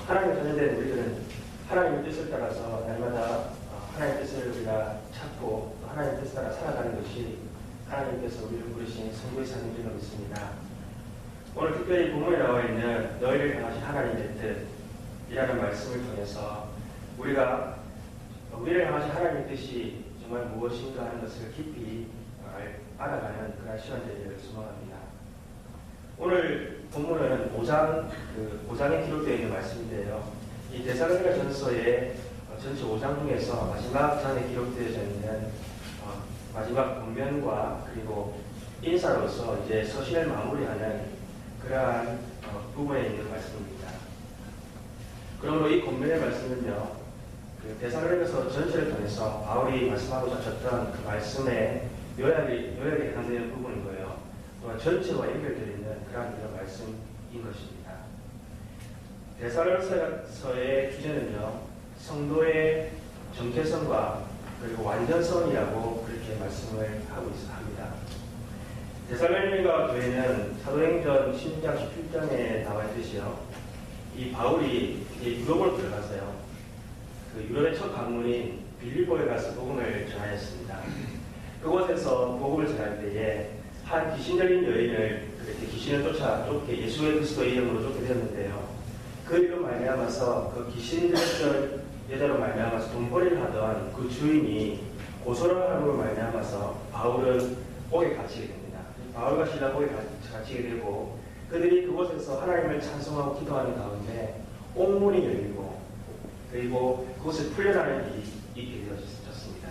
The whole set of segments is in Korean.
하나님 자녀된 우리들은 하나님의 뜻을 따라서 날마다 하나님의 뜻을 우리가 찾고 또 하나님의 뜻을 따라 살아가는 것이 하나님께서 우리를 부르신 성도의 삶인 줄 믿습니다. 오늘 특별히 본문에 나와 있는 너희를 향하신 하나님의 뜻이라는 말씀을 통해서 우리가 우리를 향하신 하나님의 뜻이 정말 무엇인가 하는 것을 깊이 알아가는 그런 시간 되기를 소망합니다. 오늘 본문은 5장에 기록되어 있는 말씀인데요. 이 데살로니가 전서의 전체 5장 중에서 마지막 장에 기록되어져 있는 마지막 본면과 그리고 인사로서 이제 서신을 마무리하는 그러한 부분에 있는 말씀입니다. 그러므로 이 본면의 말씀은요, 그 데살로니가서 전체를 통해서 바울이 말씀하고자 하셨던 그 말씀의 요약에 해당되는 부분인 거예요. 또한 전체와 연결되어 있는 그러한 말씀인 것입니다. 데살로니가서의 주제는요, 성도의 정체성과 그리고 완전성이라고 그렇게 말씀을 하고 합니다. 데살로니가 교회는 사도행전 16장 17장에 나와 있듯이요, 이 바울이 이제 유럽으로 들어가서요, 그 유럽의 첫 관문인 빌립보에 가서 복음을 전하였습니다. 그곳에서 복음을 전할 때에 한 귀신적인 여인을 그렇게 귀신을 쫓게 예수의 그리스도 이름으로 쫓게 되었는데요. 그 일로 말미암아서 그 귀신 들었던 여자로 말미암아서 돈벌이를 하던 그 주인이 고소를 함으로 말미암아서 바울은 옥에 갇히게 됩니다. 바울과 실라 옥에 갇히게 되고 그들이 그곳에서 하나님을 찬송하고 기도하는 가운데 옥문이 열리고 그리고 그곳에 풀려나는 일이 있게 되어졌습니다.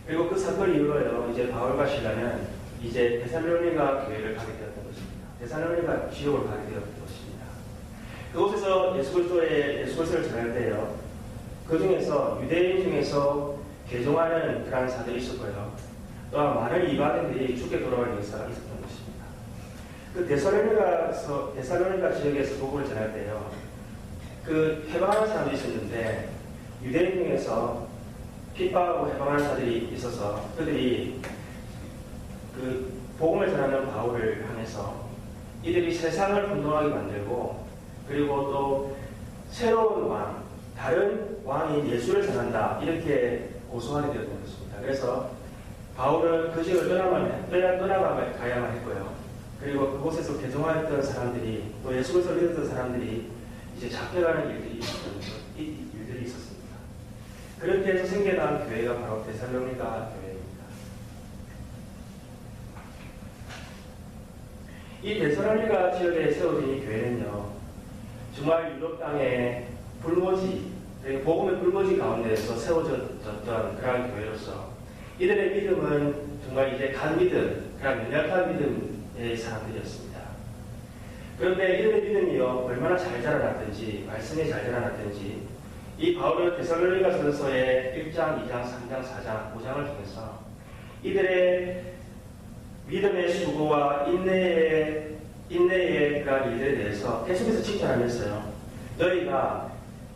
그리고 그 사건 이후로요, 이제 바울과 실라는 이제 데살로니가 교회를 가게 되었던 것입니다. 데살로니가 지역으로 가게 되었던 것입니다. 그곳에서 예수 그리스도를 전할 때요, 그 중에서 유대인 중에서 개종하는 그러한 사들이 있었고요, 또한 많은 이방인들이 죽게 돌아갈 역사가 있었던 것입니다. 그 데살로니가 지역에서 복음을 전할 때요, 그 해방하는 사람들이 있었는데 유대인 중에서 핍박하고 해방하는 사람들이 있어서 그들이 그 복음을 전하는 바울을 향해서 이들이 세상을 분노하게 만들고 그리고 또 새로운 왕, 다른 왕인 예수를 전한다 이렇게 고소하게 되었던 것입니다. 그래서 바울은 그 지역을 떠나가야만 했고요. 그리고 그곳에서 개종하였던 사람들이 또 예수 그리스도를 믿었던 사람들이 이제 잡혀가는 일들이 있었습니다. 그렇게 해서 생겨난 교회가 바로 데살로니가 교회입니다. 이 데살로니가 지역에 세워진 이 교회는요, 정말 유럽 땅의 불모지, 복음의 불모지 가운데에서 세워졌던 그러한 교회로서 이들의 믿음은 정말 이제 간믿음, 그런 연약한 믿음의 사람들이었습니다. 그런데 이들의 믿음이요, 얼마나 잘 자라났든지, 말씀이 잘 자라났든지, 이 바울은 데살로니가 전서의 1장, 2장, 3장, 4장, 5장을 통해서 이들의 믿음의 수고와 인내의 그런 일들에 대해서 계속해서 칭찬하면서요, 너희가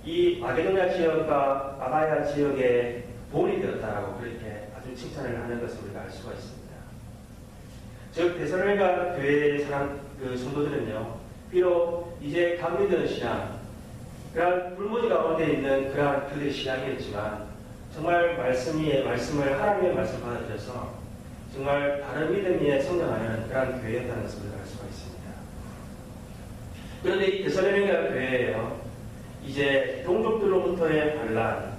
이 마게도냐 지역과 아가야 지역의 본이 되었다라고 그렇게 아주 칭찬을 하는 것을 우리가 알 수가 있습니다. 즉 데살로니가 교회의 성도들은요, 비록 이제 감리되는 신앙, 그러한 불모지 가운데 있는 그러한 그들의 신앙이었지만 정말 말씀을 하나님의 말씀 받아들여서 정말 다른 믿음 위에 성장하는 그러한 교회였다는 것을 우리가 알 수가 있습니다. 그런데 이 데살로니가 교회에요, 이제 동족들로부터의 반란,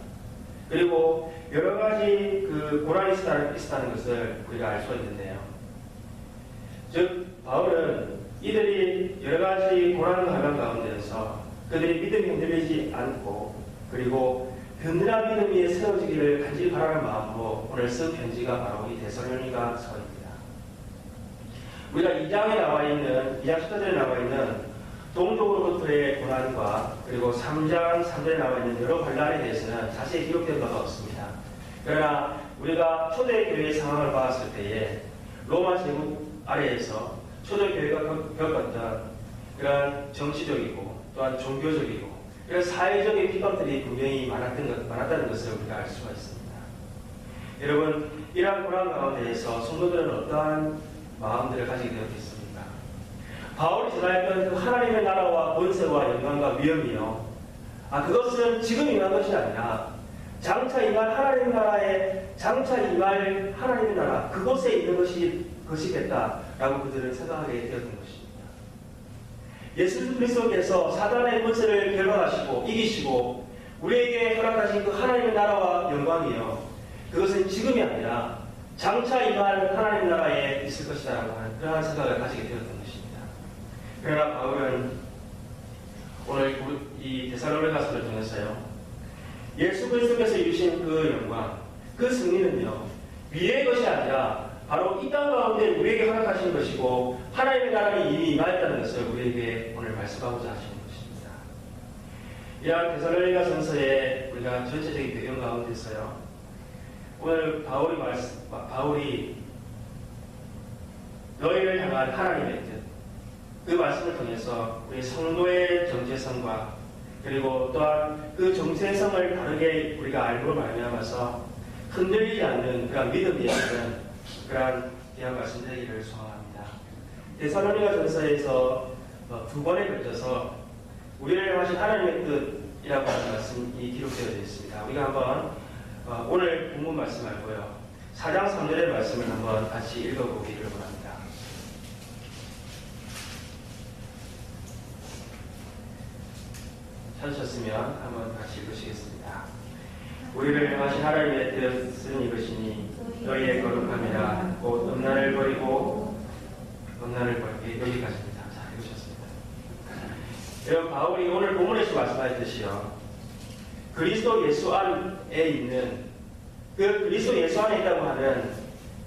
그리고 여러 가지 그 고난이 있었다는 것을 우리가 알 수가 있는데요. 즉, 바울은 이들이 여러 가지 고난과 환난 가운데서 그들이 믿음이 흔들리지 않고 그리고 든든한 믿음 위에 세워지기를 간절히 바라는 마음으로 오늘 쓴 편지가 바로 이 데살로니가 서입니다. 우리가 2장 14절에 나와 있는 동족으로부터의 고난과 그리고 3장 3절에 나와 있는 여러 환난에 대해서는 자세히 기록된 바가 없습니다. 그러나 우리가 초대교회의 상황을 봤을 때에 로마 제국 아래에서 초대교회가 겪었던 그런 정치적이고 또한 종교적이고 그런 사회적인 핍박들이 분명히 많았다는 것을 우리가 알 수가 있습니다. 여러분, 이러한 고난 가운데에서 성도들은 어떠한 마음들을 가지게 되었겠습니까? 바울이 전하였던 그 하나님의 나라와 권세와 영광과 위엄이요. 그것은 지금 임한 것이 아니라 장차 임할 하나님의 나라에 장차 임할 하나님의 나라 그곳에 있는 것이겠다라고 그들은 생각하게 되었던 것입니다. 예수 그리스도께서 사단의 권세를 결박하시고 이기시고 우리에게 허락하신 그 하나님의 나라와 영광이요. 그것은 지금이 아니라 장차 임할 하나님의 나라에 있을 것이다라고 하는 그러한 생각을 가지게 되었던 것입니다. 그러나 바울은 오늘 이 데살로니가서를 통해서요. 예수 그리스도께서 이루신 그 영광, 그 승리는요. 위의 것이 아니라 바로 이 땅 가운데 우리에게 허락하신 것이고 하나님의 나라는 이미 임하였다는 것을 우리에게 오늘 말씀하고자 하시는 것입니다. 이러한 데살로니가 전서의 우리가 전체적인 배경 가운데서요. 오늘 바울이 너희를 향한 하나님의 뜻, 그 말씀을 통해서 우리 성도의 정체성과 그리고 또한 그 정체성을 다르게 우리가 알고 말미암아서 흔들리지 않는 그런 믿음이 있는 그러한 귀한 말씀드리기를 소망합니다. 데살로니가 전서에서 두 번에 걸쳐서 우리를 향하신 하나님의 뜻이라고 하는 말씀이 기록되어 있습니다. 우리가 한번 오늘 본문 말씀 말고요. 4장 3절의 말씀을 한번 같이 읽어보기를 원합니다. 찾으셨으면 한번 같이 읽으시겠습니다. 우리를 향하신 하나님의 뜻은 이것이니 너희의 거룩함이라 곧 음란을 버리고 여기까지입니다. 자, 읽으셨습니다. 여러분 바울이 오늘 본문에서 말씀하셨듯이요. 그리스도 예수 안에 있는 그 그리스도 예수 안에 있다고 하는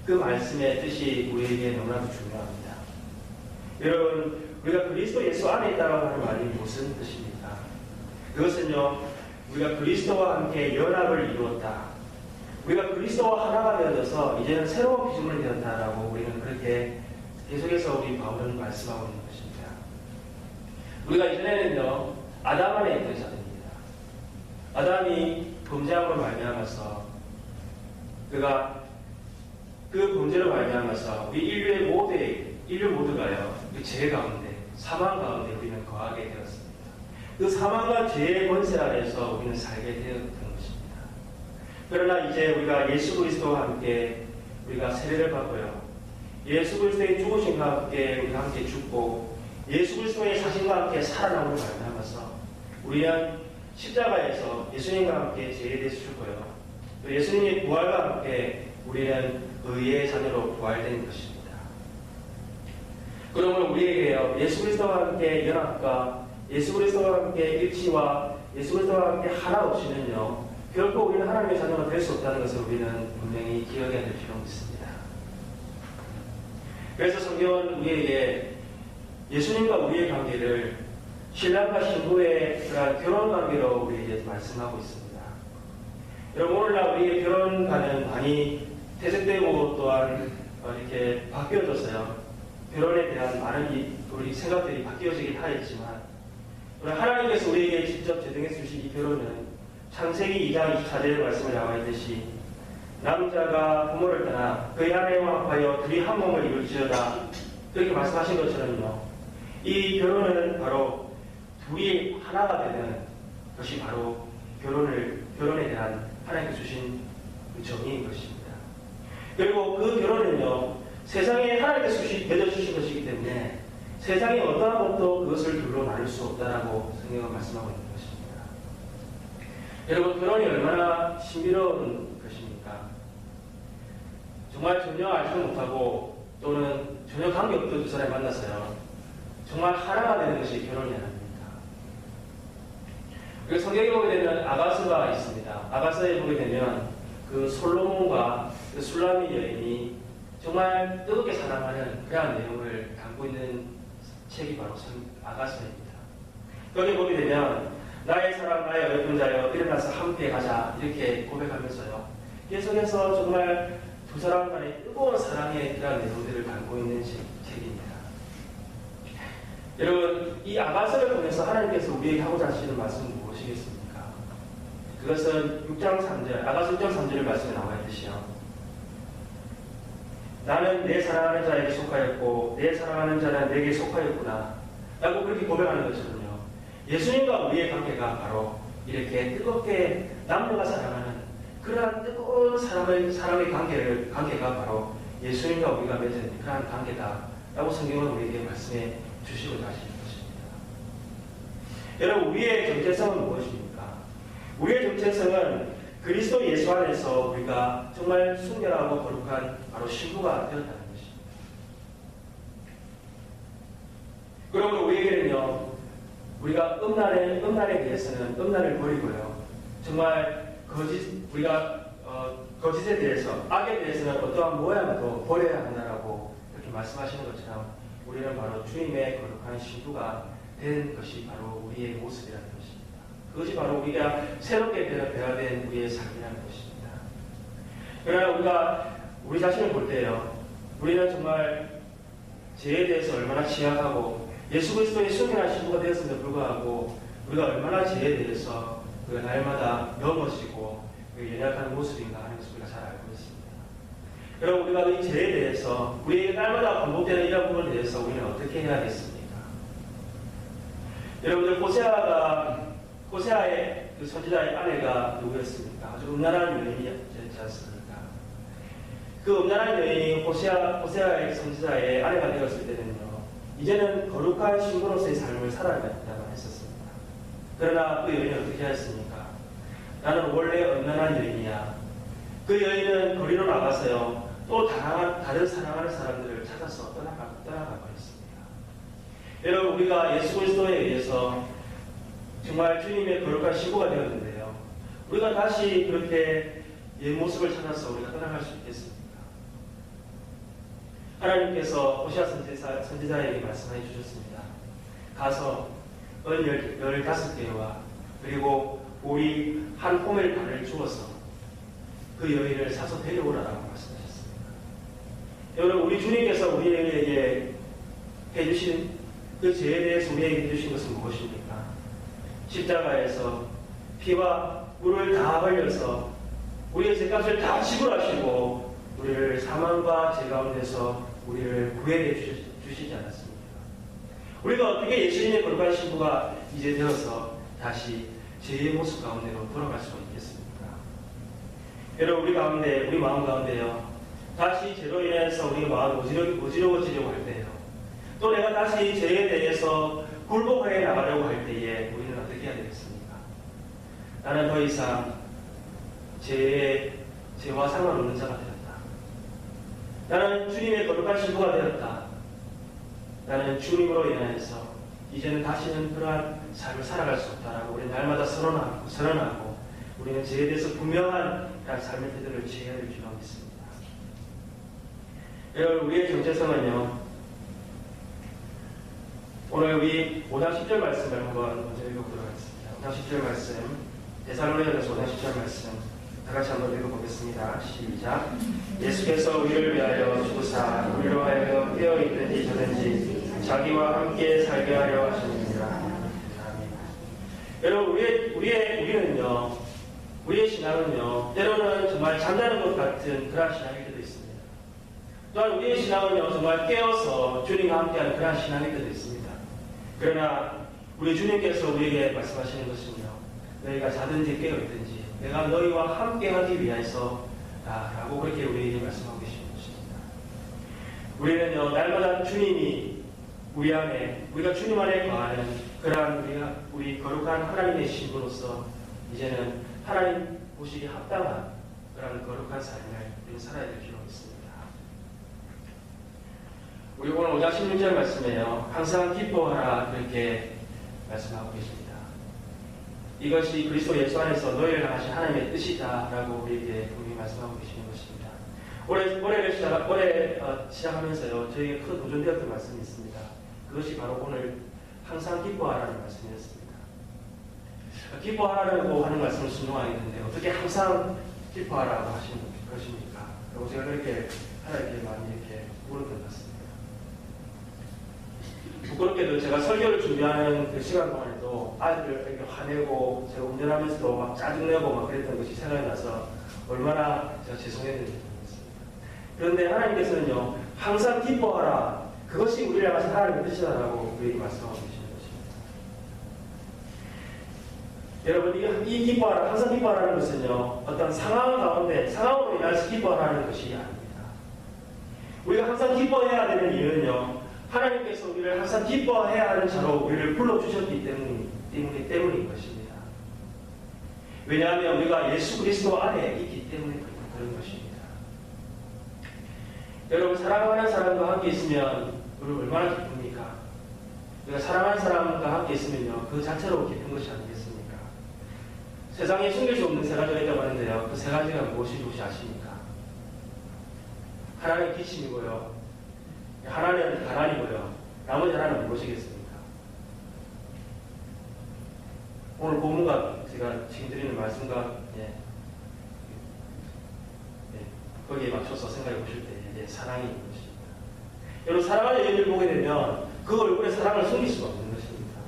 그 말씀의 뜻이 우리에게 너무나도 중요합니다. 여러분 우리가 그리스도 예수 안에 있다고 하는 말이 무슨 뜻입니까? 그것은요 우리가 그리스도와 함께 연합을 이루었다. 우리가 그리스도와 하나가 되어져서 이제는 새로운 피조물이 되었다라고 우리는 그렇게 계속해서 우리 바울은 말씀하고 있는 것입니다. 우리가 이전에는요 아담 안에 있던 자들입니다. 아담이 범죄함으로 말미암아서 그가 그 범죄로 말미암아서 우리 인류 모두가요 그 죄 가운데 사망 가운데 우리는 거하게 되었습니다. 그 사망과 죄의 권세 아래서 우리는 살게 되었던 것입니다. 그러나 이제 우리가 예수 그리스도와 함께 우리가 세례를 받고요. 예수 그리스도의 죽으심과 함께 우리가 함께 죽고 예수 그리스도의 사신과 함께 살아남으로 말미암아서 우리는 십자가에서 예수님과 함께 죄에 대해서 죽고요. 또 예수님의 부활과 함께 우리는 의의 자녀로 부활된 것입니다. 그러므로 우리에게요 예수 그리스도와 함께 연합과 예수 그리스도와 함께 일치와 예수 그리스도와 함께 하나 없이는요 결코 우리는 하나님의 자녀가 될 수 없다는 것을 우리는 분명히 기억해야 될 필요가 있습니다. 그래서 성경은 우리에게 예수님과 우리의 관계를 신랑과 신부의 그런 결혼 관계로 우리에게 말씀하고 있습니다. 여러분 오늘날 우리의 결혼관은 많이 퇴색되고 또한 이렇게 바뀌어져서요 결혼에 대한 많은 우리 생각들이 바뀌어지긴 하였지만 하나님께서 우리에게 직접 제정해 주신 이 결혼은 창세기 2장 24절의 말씀을 나와 있듯이 남자가 부모를 떠나 그의 아내와 합하여 둘이 한 몸을 이룰지어다 그렇게 말씀하신 것처럼요 이 결혼은 바로 둘이 하나가 되는 것이 바로 결혼에 대한 하나님께서 주신 그 정의인 것입니다. 그리고 그 결혼은요 세상에 하나님께서 맺어주신 것이기 때문에 세상에 어떠한 것도 그것을 둘로 나눌 수 없다라고 성경은 말씀하고 있는 것입니다. 여러분 결혼이 얼마나 신비로운 것입니까? 정말 전혀 알지 못하고 또는 전혀 관계없던 두 사람이 만나서요 정말 하나가 되는 것이 결혼이 아닙니다. 그리고 성경에 보게 되면 아가서가 있습니다. 아가서에 보게 되면 그 솔로몬과 그 술라미 여인이 정말 뜨겁게 사랑하는 그러한 내용을 담고 있는 책이 바로 아가서입니다. 여기 보게 되면 나의 사랑 나의 어여쁜 자여 일어나서 함께 가자 이렇게 고백하면서요 계속해서 정말 두 사람 간의 뜨거운 사랑의 그러한 내용들을 담고 있는 책입니다. 여러분 이 아가서를 통해서 하나님께서 우리에게 하고자 하시는 말씀은 무엇이겠습니까? 그것은 6장 3절 아가서 6장 3절의 말씀에 나와 있듯이요 나는 내 사랑하는 자에게 속하였고 내 사랑하는 자는 내게 속하였구나 라고 그렇게 고백하는 것처럼요. 예수님과 우리의 관계가 바로 이렇게 뜨겁게 남녀가 사랑하는 그러한 뜨거운 사랑의 관계가 바로 예수님과 우리가 맺은 그러한 관계다라고 성경은 우리에게 말씀해 주시고자 하시는 것입니다. 여러분, 우리의 정체성은 무엇입니까? 우리의 정체성은 그리스도 예수 안에서 우리가 정말 순결하고 거룩한 바로 신부가 되었다는 것입니다. 그러므로 우리에게는요, 우리가 음란에 대해서는 음란을 버리고요, 정말 우리가 거짓에 대해서, 악에 대해서는 어떠한 모양도 버려야 한다라고 이렇게 말씀하시는 것처럼 우리는 바로 주님의 거룩한 신부가 된 것이 바로 우리의 모습이라는 것입니다. 그것이 바로 우리가 새롭게 되어야 된 우리의 삶이라는 것입니다. 그러나 우리가 우리 자신을 볼 때요, 우리는 정말 죄에 대해서 얼마나 취약하고 예수 그리스도의 순결한 신부가 되었음에도 불구하고 우리가 얼마나 죄에 대해서 우리가 날마다 넘어지고 연약한 모습인가 하는 것을 우리가 잘 알고 있습니다. 여러분, 우리가 이 죄에 대해서 우리에게 날마다 반복되는 이런 부분에 대해서 우리는 어떻게 해야겠습니까? 여러분들, 호세아의 그 선지자의 아내가 누구였습니까? 아주 음란한 여인이었지 않습니까? 그 음란한 여인이 호세아의 선지자의 아내가 되었을 때는요, 이제는 거룩한 신부로서의 삶을 살아야겠다고 했었습니다. 그러나 그 여인은 어떻게 하였습니까? 나는 원래 음란한 여인이야. 그 여인은 거리로 나가서요, 또 다른 사랑하는 사람들을 찾아서 떠나가 버렸습니다. 여러분, 우리가 예수 그리스도에 의해서 정말 주님의 거룩한 신부가 되었는데요, 우리가 다시 그렇게 옛 모습을 찾아서 우리가 떠나갈 수 있겠습니까? 하나님께서 호시아 선지자에게 말씀해 주셨습니다. 가서 은 15개와 그리고 우리 한 호멜 반을 주어서 그 여인을 사서 데려오라라고 말씀하셨습니다. 여러분, 우리 주님께서 우리에게 해주신 그 죄에 대해서 우리에게 해주신 것은 무엇입니까? 십자가에서 피와 물을 다 흘려서 우리의 죄값을 다 지불하시고 우리를 사망과 죄 가운데서 우리를 구해내 주시지 않았습니까? 우리가 어떻게 예수님의 거룩한 신부가 이제 되어서 다시 죄의 모습 가운데로 돌아갈 수가 있겠습니까? 여러분, 우리 마음 가운데요, 다시 죄로 인해서 우리가 마음이 어지러워지려고 할 때요, 또 내가 다시 죄에 대해서 굴복해 나가려고 할 때에 우리는 어떻게 해야 되겠습니까? 나는 더 이상 죄와 상관없는 자가 되었다. 나는 주님의 거룩한 신부가 되었다. 나는 주님으로 인하여서 이제는 다시는 그러한 삶을 살아갈 수 없다라고 우리는 날마다 선언하고 우리는 죄에 대해서 분명한 삶의 태도를 취해야 될 필요가 있습니다. 여러분, 우리의 정체성은요, 오늘 우리 5장 10절 말씀을 한번 먼저 읽어보도록 하겠습니다. 5장 10절 말씀, 데살로니가서 5장 10절 말씀 다 같이 한번 읽어보겠습니다. 시작. 예수께서 우리를 위하여 죽으사 우리로 하여금 깨어있든지 자든지 자기와 함께 살게 하려 하시느니라. 여러분, 우리는요, 우리의 신앙은요, 때로는 정말 잠자는 것 같은 그런 신앙일 때도 있습니다. 또한 우리의 신앙은요, 정말 깨어서 주님과 함께하는 그런 신앙일 때도 있습니다. 그러나 우리 주님께서 우리에게 말씀하시는 것은요, 너희가 자든지 깨어있든지 내가 너희와 함께하기 위해서 라고 그렇게 우리에게 말씀하고 계시는 것입니다. 우리는요, 날마다 주님이 우리 안에, 우리가 주님 안에 거하는 그러한 우리 거룩한 하나님의 신부로서 이제는 하나님 보시기에 합당한 그런 거룩한 삶을 우리는 살아야 될 필요가 있습니다. 우리 오늘 5장 16절 말씀에요, 항상 기뻐하라 그렇게 말씀하고 계십니다. 이것이 그리스도 예수 안에서 너희를 향하신 하나님의 뜻이다라고 우리에게 분명히 말씀하고 계시는 것입니다. 올해 시작하면서요, 저에게 큰 도전되었던 말씀이 있습니다. 그것이 바로 오늘 항상 기뻐하라는 말씀이었습니다. 기뻐하라고 하는 말씀을 순종하겠는데 어떻게 항상 기뻐하라고 하시는 것입니까? 그리고 제가 그렇게 하나님께 많이 이렇게 물었던 것 같습니다. 부끄럽게도 제가 설교를 준비하는 그 시간 동안에도 아이들을 이렇게 화내고 제가 운전하면서도 막 짜증내고 막 그랬던 것이 생각이 나서 얼마나 제가 죄송했는지 모르겠습니다. 그런데 하나님께서는요, 항상 기뻐하라. 그것이 우리를 향하신 하나님의 뜻이다라고 우리에게 말씀하고 계시는 것입니다. 여러분, 이 기뻐하라, 항상 기뻐하라는 것은요, 어떤 상황 가운데, 상황으로 인해서 기뻐하라는 것이 아닙니다. 우리가 항상 기뻐해야 되는 이유는요, 하나님께서 우리를 항상 기뻐해야 하는 자로 우리를 불러주셨기 때문인 것입니다. 왜냐하면 우리가 예수 그리스도 안에 있기 때문에 그런 것입니다. 여러분, 사랑하는 사람과 함께 있으면 우리 얼마나 기쁩니까? 우리가 사랑하는 사람과 함께 있으면요, 그 자체로 기쁜 것이 아니겠습니까? 세상에 숨길 수 없는 세 가지가 있다고 하는데요, 그 세 가지가 무엇인지 혹시 아십니까? 하나는 기침이고요, 하나는 가난이고요, 나머지 하나는 무엇이겠습니까? 오늘 본문과 제가 지금 드리는 말씀과 거기에 맞춰서 생각해 보실 때 사랑이 있는 것입니다. 여러분, 사랑하는 여인을 보게 되면 그 얼굴에 사랑을 숨길 수가 없는 것입니다.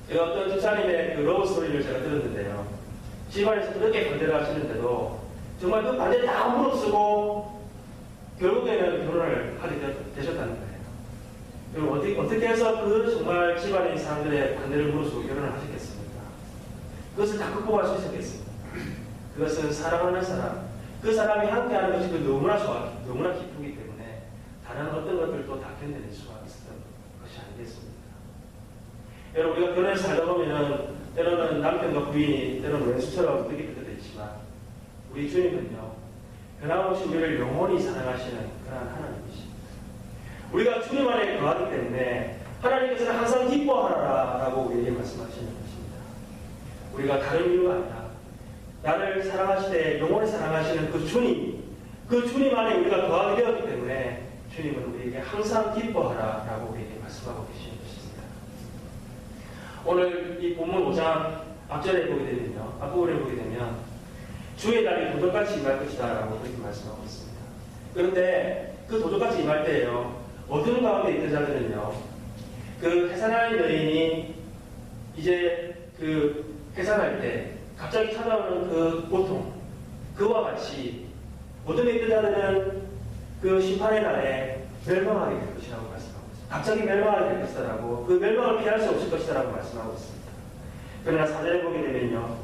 제가 어떤 집사님의 그 러브 스토리를 제가 들었는데요, 집안에서 그렇게 반대를 하시는데도 정말 그 반대 다 무릅쓰고 결국에는 결혼을 하게 되셨다는 거예요. 그럼 어떻게 해서 그 정말 집안의 사람들의 반대를 무릅쓰고 결혼을 하셨겠습니까? 그것을 다 극복할 수 있었겠습니까? 그것은 사랑하는 사람, 그 사람이 함께하는 것이 너무나 좋아, 너무나 기쁘기 때문에 다른 어떤 것들도 다 견뎌낼 수가 있었던 것이 아니겠습니까? 여러분, 우리가 결혼을 살다 보면은 때로는 남편과 부인이 때로는 왼수처럼 느낄 때도 있지만 우리 주님은요, 변함없이 우리를 영원히 사랑하시는 그런 하나님이십니다. 우리가 주님 안에 거하기 때문에 하나님께서는 항상 기뻐하라라고 우리에게 말씀하시는 것입니다. 우리가 다른 이유가 아니라 나를 사랑하시되 영원히 사랑하시는 그 주님 안에 우리가 거하게 되었기 때문에 주님은 우리에게 항상 기뻐하라라고 우리에게 말씀하고 계시는 것입니다. 오늘 이 본문 5장 앞부분에 보게 되면 주의 날이 도적같이 임할 것이다 라고 그렇게 말씀하고 있습니다. 그런데 그 도적같이 임할 때에요, 어두운 가운데 있던 자들은요, 그 해산하는 여인이 이제 그 해산할 때 갑자기 찾아오는 그 고통, 그와 같이 어둠에 있던 자들은 그 심판의 날에 멸망하게 될 것이라고 말씀하고 있습니다. 갑자기 멸망하게 될 것이다라고, 그 멸망을 피할 수 없을 것이다라고 말씀하고 있습니다. 그러나 4절에 보게 되면요,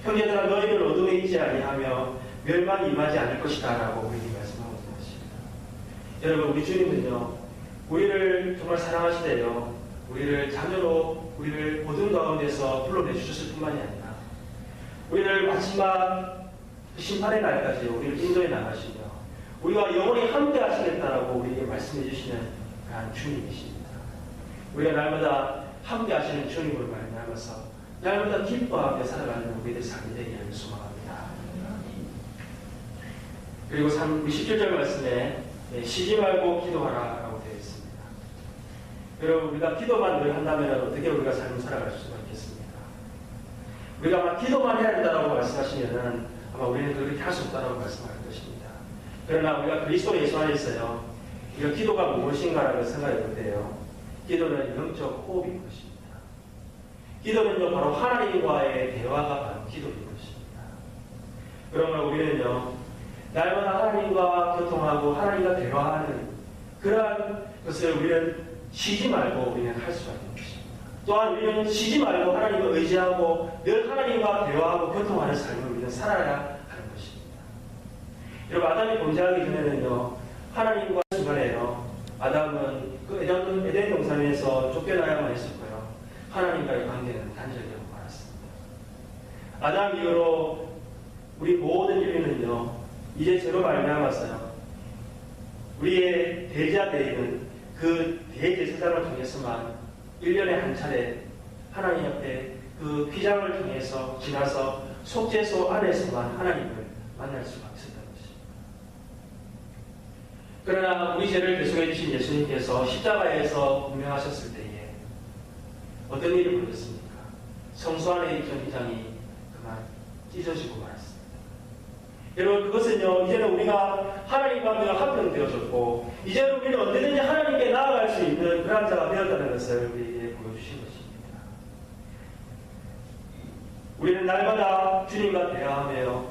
형제들아 너희를 어둠에 있지 아니하며 멸망이 임하지 않을 것이다 라고 우리에게 말씀하고 있는 것입니다. 여러분, 우리 주님은요, 우리를 정말 사랑하시대요, 우리를 자녀로 우리를 어둠 가운데서 불러내주셨을 뿐만이 아니라 우리를 마지막 심판의 날까지 우리를 인도해 나가시며 우리가 영원히 함께 하시겠다라고 우리에게 말씀해 주시는 그런 주님이십니다. 우리가 날마다 함께 하시는 주님을 말미암아서 날마다 기뻐하며 살아가는 우리들 삶이 되기를 소망합니다. 그리고 17절 말씀에 쉬지 말고 기도하라라고 되어 있습니다. 여러분, 우리가 기도만 늘 한다면 어떻게 우리가 삶을 살아갈 수가 있겠습니까? 우리가 아마 기도만 해야 된다고 말씀하시면은 아마 우리는 그렇게 할 수 없다고 말씀할 것입니다. 그러나 우리가 그리스도 예수 안에 있어요, 우리가 기도가 무엇인가라고 생각해 볼 때요, 기도는 영적 호흡인 것입니다. 기도는요, 바로 하나님과의 대화가 바로 기도인 것입니다. 그러므로 우리는요, 날마다 하나님과 교통하고 하나님과 대화하는 그러한 것을 우리는 쉬지 말고 우리는 할 수가 있는 것입니다. 또한 우리는 쉬지 말고 하나님을 의지하고 늘 하나님과 대화하고 교통하는 삶을 우리는 살아야 하는 것입니다. 여러분, 아담이 범죄하기 전에는요, 하나님과 중간에요, 아담은 그 에덴 동산에서 쫓겨나야만 했었고요, 하나님과의 관계는 단절되고 말았습니다. 아담 이후로 우리 모든 인류는요, 이제 저로 말미암아서요, 우리의 대제자되는 그 대제사장을 통해서만 1년에 한 차례 하나님 앞에 그 휘장을 통해서 지나서 속죄소 안에서만 하나님을 만날 수가 있었던 것입니다. 그러나 우리 죄를 대속해 주신 예수님께서 십자가에서 운명하셨을 때에 어떤 일이 벌어졌습니까? 성소 안에 있던 휘장이 그만 찢어지고 말았습니다. 여러분, 그것은요, 이제는 우리가 하나님과 우리가 합병되어졌고 이제는 우리는 언제든지 하나님께 나아갈 수 있는 그런 자가 되었다는 것을 우리에게 보여주신 것입니다. 우리는 날마다 주님과 대화하며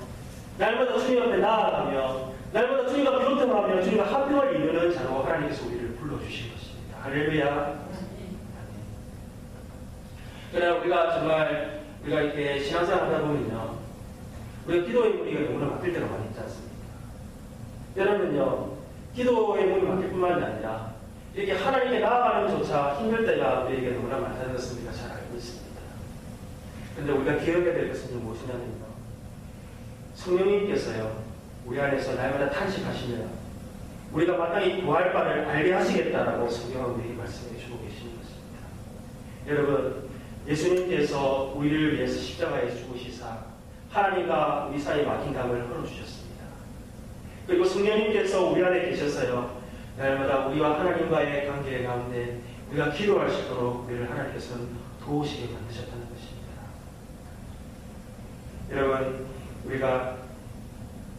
날마다 주님 앞에 나아가며 날마다 주님과 교통하며 주님과 화평을 이루는 자로 하나님께서 우리를 불러주신 것입니다. 할렐루야. 그러나 우리가 정말 우리가 이렇게 신앙생활 하다 보면요, 우리가 기도의 문이 너무나 바뀔 때가 많이 있지 않습니까? 여러분은요, 기도의 문이 바뀔 뿐만이 아니라 이렇게 하나님께 나아가는 조차 힘들 때가 우리에게 너무나 많다는 것을 우리가 잘 알고 있습니다. 그런데 우리가 기억해야 될 것은 무엇이냐면요, 성령님께서요, 우리 안에서 날마다 탄식하시며 우리가 마땅히 구할 바를 알게 하시겠다라고 성경은 우리에게 말씀해 주고 계시는 것입니다. 여러분, 예수님께서 우리를 위해서 십자가에 죽으시사 하나님과 우리 사이에 막힌 담을 헐어주셨습니다. 그리고 성령님께서 우리 안에 계셔서요, 날마다 우리와 하나님과의 관계 가운데 우리가 기도할 수 있도록 우리를 하나님께서는 도우시게 만드셨다는 것입니다. 여러분, 우리가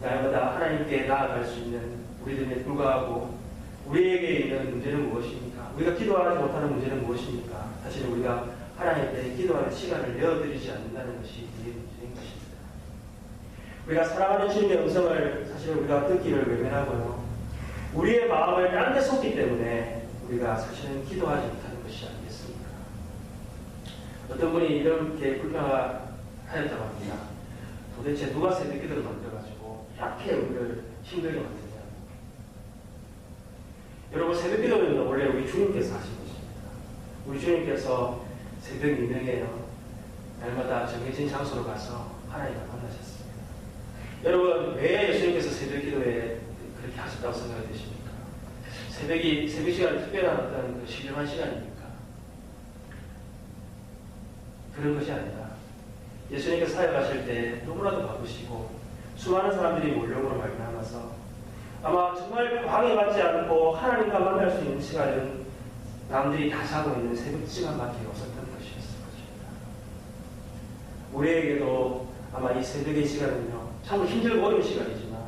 날마다 하나님께 나아갈 수 있는 우리들에 불구하고 우리에게 있는 문제는 무엇입니까? 우리가 기도하지 못하는 문제는 무엇입니까? 사실 우리가 하나님께 기도하는 시간을 내어드리지 않는다는 것이 우리의 문제인 것입니다. 우리가 사랑하는 주님의 음성을 사실 우리가 듣기를 외면하고요, 우리의 마음을 딴 데 쏟기 때문에 우리가 사실은 기도하지 못하는 것이 아니겠습니까? 어떤 분이 이렇게 불평하였다고 합니다. 도대체 누가 새벽 기도를 만들어가지고 이렇게 우리를 힘들게 만드냐. 여러분, 새벽 기도는 원래 우리 주님께서 하신 것입니다. 우리 주님께서 새벽 유명해요. 날마다 정해진 장소로 가서 하나님과 만나셨습니다. 여러분, 왜 예수님께서 새벽 기도에 그렇게 하셨다고 생각이 되십니까? 새벽 시간이 특별한 어떤 그 신령한 시간입니까? 그런 것이 아니라 예수님께서 사역하실 때 너무나도 바쁘시고 수많은 사람들이 몰려오므로 말미암아서 아마 정말 방해받지 않고 하나님과 만날 수 있는 시간은 남들이 다 자고 있는 새벽 시간밖에 없었던 것이었을 것입니다. 우리에게도 아마 이 새벽의 시간은요, 참 힘들고 어려운 시간이지만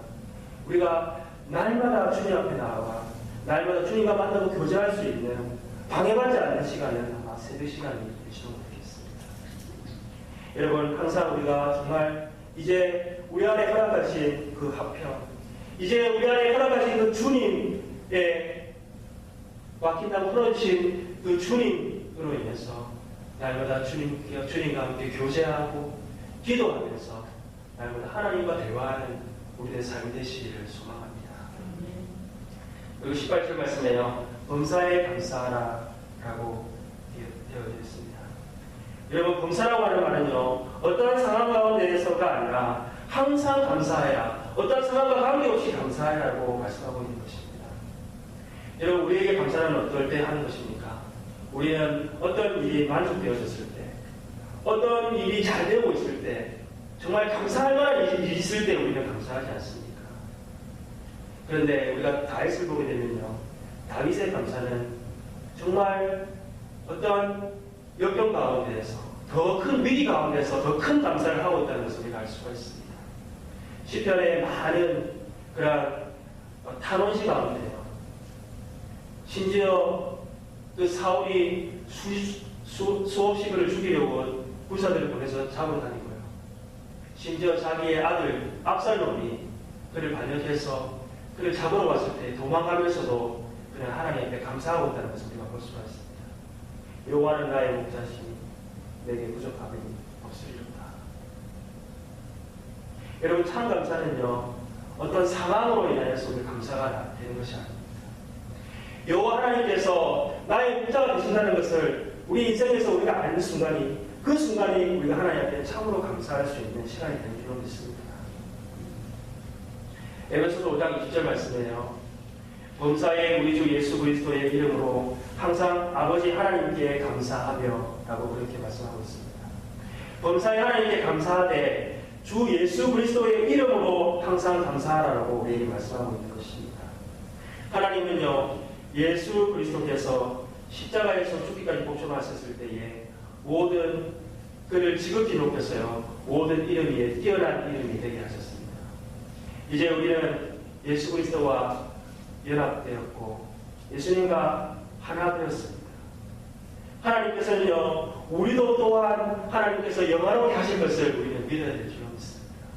우리가 날마다 주님 앞에 나아가 날마다 주님과 만나고 교제할 수 있는 방해받지 않는 시간은 아마 새벽 시간일지도 모르겠습니다. 여러분, 항상 우리가 정말 이제 우리 안에 허락하신 그 화평, 이제 우리 안에 허락하신 그 주님의 막힌다고 풀어주신 그 주님으로 인해서 날마다 주님과 함께 교제하고 기도하면서 날마다 하나님과 대화하는 우리의 삶이 되시기를 소망합니다. 그리고 18절 말씀에요, 범사에 감사하라 라고 되어 있습니다. 여러분, 범사라고 하는 말은요, 어떠한 상황 가운데에서가 아니라 항상 감사해라, 어떠한 상황과 관계없이 감사해라고 말씀하고 있는 것입니다. 여러분, 우리에게 감사는 어떨 때 하는 것입니까? 우리는 어떤 일이 만족되어졌을 때, 어떤 일이 잘 되고 있을 때, 정말 감사할 만한 일이 있을 때 우리는 감사하지 않습니까? 그런데 우리가 다윗을 보게 되면요, 다윗의 감사는 정말 어떤 역경 가운데에서 더 큰 위기 가운데서 더 큰 감사를 하고 있다는 것을 우리가 알 수가 있습니다. 시편의 많은 그런 탄원시 가운데요, 심지어 그 사울이 수없이 그를 죽이려고 군사들을 보내서 잡으러 다니고요, 심지어 자기의 아들 압살롬이 그를 반역해서 그를 잡으러 왔을 때 도망가면서도 그는 하나님 앞에 감사하고 있다는 것을 우리가 볼 수가 있습니다. 여호와는 나의 목자시니 내게 부족함이 없으리로다. 여러분, 참 감사는요, 어떤 상황으로 인하여서 우리 감사가 되는 것이 아닙니다. 여호와 하나님께서 나의 목자가 되신다는 것을 우리 인생에서 우리가 아는 순간이, 그 순간이 우리가 하나님 앞에 참으로 감사할 수 있는 시간이 되는 줄 믿습니다. 에베소서 5장 20절 말씀이에요. 범사에 우리 주 예수 그리스도의 이름으로 항상 아버지 하나님께 감사하며 라고 그렇게 말씀하고 있습니다. 범사에 하나님께 감사하되 주 예수 그리스도의 이름으로 항상 감사하라고 우리에게 말씀하고 있는 것입니다. 하나님은요, 예수 그리스도께서 십자가에서 죽기까지 복종하셨을 때에 모든 그를 지극히 높였어요. 모든 이름 위에 뛰어난 이름이 되게 하셨습니다. 이제 우리는 예수 그리스도와 연합되었고 예수님과 하나 되었습니다. 하나님께서는요, 우리도 또한 하나님께서 영화롭게 하실 것을 우리는 믿어야 될 줄 믿습니다.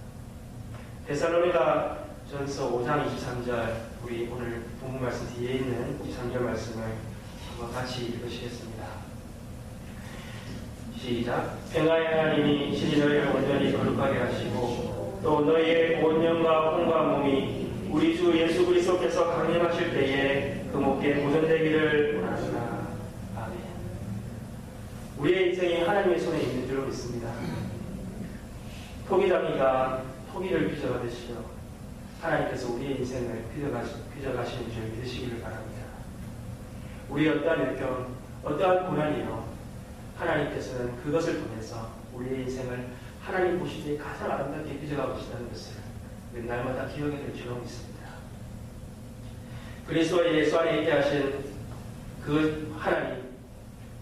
데살로니가 전서 5장 23절, 우리 오늘 본문 말씀 뒤에 있는 23절 말씀을 한번 같이 읽으시겠습니다. 시작. 평화의 하나님이 신이 너희를 온전히 거룩하게 하시고 또 너희의 온 영과 혼과 몸이 우리 주 예수 그리스도께서 강림하실 때에 그 목에 보존되기를 원하노라. 아멘. 우리의 인생이 하나님의 손에 있는 줄 믿습니다. 토기장이가 토기를 빚어가듯이요, 하나님께서 우리의 인생을 빚어가시는 줄 믿으시기를 바랍니다. 우리의 어떠한 역경, 어떠한 고난이요, 하나님께서는 그것을 통해서 우리의 인생을 하나님 보시기에 가장 아름답게 빚어가고 계시다는 것을 날마다 기억해야 될 줄로 믿습니다. 그리스도 예수 안에 있게 하신 그 하나님,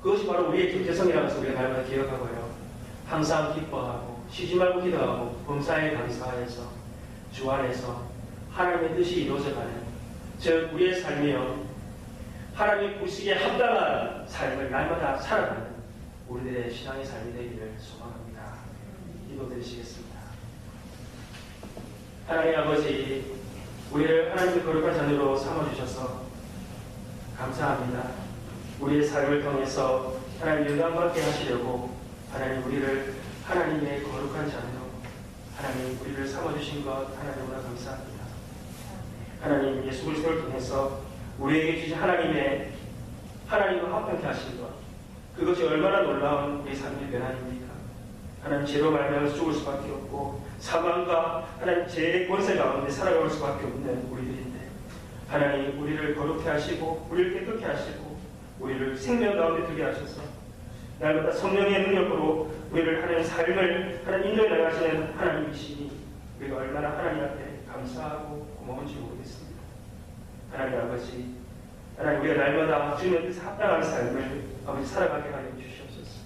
그것이 바로 우리의 정체성이라는 것을 우리가 날마다 기억하고요, 항상 기뻐하고 쉬지 말고 기도하고 범사에 감사해서 주 안에서 하나님의 뜻이 이루어져가는, 즉 우리의 삶이요 하나님의 보시기에 합당한 삶을 날마다 살아가는 우리들의 신앙의 삶이 되기를 소망합니다. 기도드리시겠습니다. 하나님 아버지, 우리를 하나님의 거룩한 자녀로 삼아주셔서 감사합니다. 우리의 삶을 통해서 하나님 영광받게 하시려고 하나님 우리를 하나님의 거룩한 자녀로, 하나님 우리를 삼아주신 것 하나님보다 감사합니다. 하나님 예수 그리스도를 통해서 우리에게 주신 하나님과 합당케 하신 것, 그것이 얼마나 놀라운 우리 삶의 변화입니까? 하나님 죄로 말미암아 죽을 수밖에 없고 사망과 하나님 죄의 권세 가운데 살아갈 수밖에 없는 우리들인데, 하나님 우리를 거룩케 하시고 우리를 깨끗게 하시고 우리를 생명 가운데 두게 하셔서 날마다 성령의 능력으로 우리를 하나님 삶을 하나님 인도해 나가시는 하나님이시니 우리가 얼마나 하나님 앞에 감사하고 고마운지 모르겠습니다. 하나님 아버지, 하나님 우리가 날마다 주님의 뜻에 합당한 삶을 아버지 살아가게 하여 주시옵소서.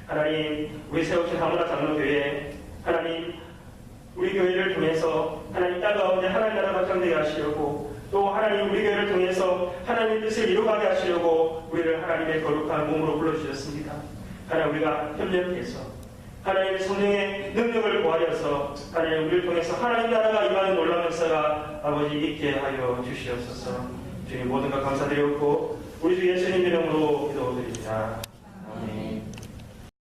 하나님 우리 세우신 하모나 장로교회, 하나님 우리 교회를 통해서 하나님 땅 가운데 하나님 나라가 확장되게 하시려고, 또 하나님 우리 교회를 통해서 하나님의 뜻을 이루어가게 하시려고 우리를 하나님의 거룩한 몸으로 불러주셨습니다. 하나님 우리가 협력해서 하나님의 성령의 능력을 구하여서 하나님 우리를 통해서 하나님 나라가 임하는 놀라운 역사가 아버지 있게 하여 주시옵소서. 주님 모든 것 감사드리옵고 우리 주 예수님 이름으로 기도드립니다. 아멘.